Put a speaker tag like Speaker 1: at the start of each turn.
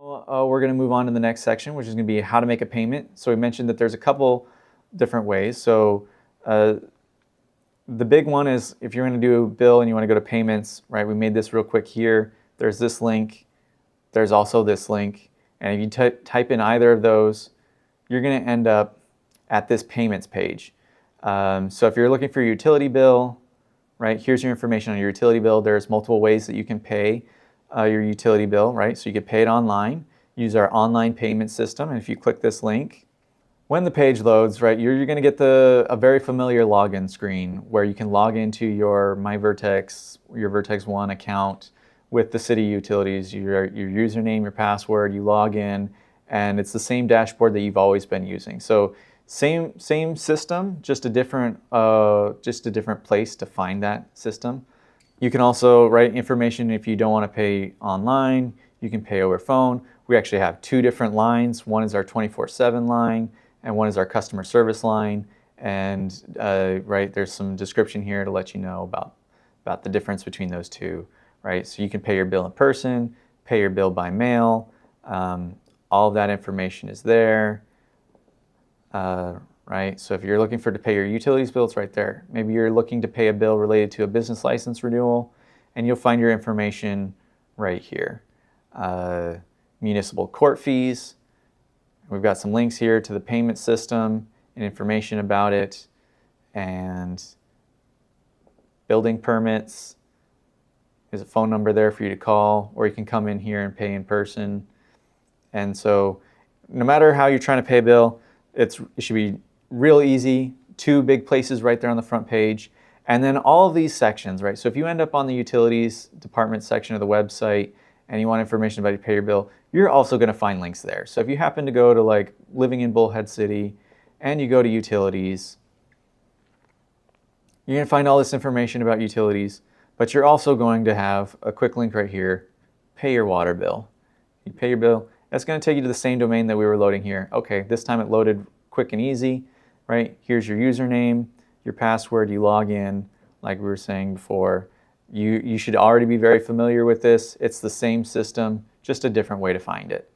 Speaker 1: We're going to move on to the next section, which is going to be how to make a payment. So we mentioned that there's a couple different ways. So the big one is if you're going to do a bill and you want to go to payments, right? We made this real quick here. There's this link. There's also this link. And if you type in either of those, you're going to end up at this payments page. So if you're looking for your utility bill, right, here's your information on your utility bill. There's multiple ways that you can pay your utility bill, right? So you can pay it online, use our online payment system. And if you click this link, when the page loads, right, you're going to get a very familiar login screen where you can log into your MyVertex, your Vertex One account with the city utilities, your username, your password, you log in, and it's the same dashboard that you've always been using. So same system, just a different place to find that system. You can also write information if you don't want to pay online, you can pay over phone. We actually have two different lines. One is our 24/7 line, and one is our customer service line. And right, there's some description here to let you know about the difference between those two, right? So you can pay your bill in person, pay your bill by mail. All of that information is there, right? So if you're looking to pay your utilities bill, it's right there. Maybe you're looking to pay a bill related to a business license renewal, and you'll find your information right here. Municipal court fees. We've got some links here to the payment system and information about it, and building permits. There's a phone number there for you to call, or you can come in here and pay in person. And so no matter how you're trying to pay a bill, it should be real easy. Two big places right there on the front page. And then all of these sections, right? So if you end up on the utilities department section of the website and you want information about how to pay your bill, you're also going to find links there. So if you happen to go to like living in Bullhead City and you go to utilities, you're going to find all this information about utilities, but you're also going to have a quick link right here, pay your water bill. You pay your bill, that's going to take you to the same domain that we were loading here. Okay, this time it loaded quick and easy, right? Here's your username, your password, you log in, like we were saying before. You should already be very familiar with this. It's the same system, just a different way to find it.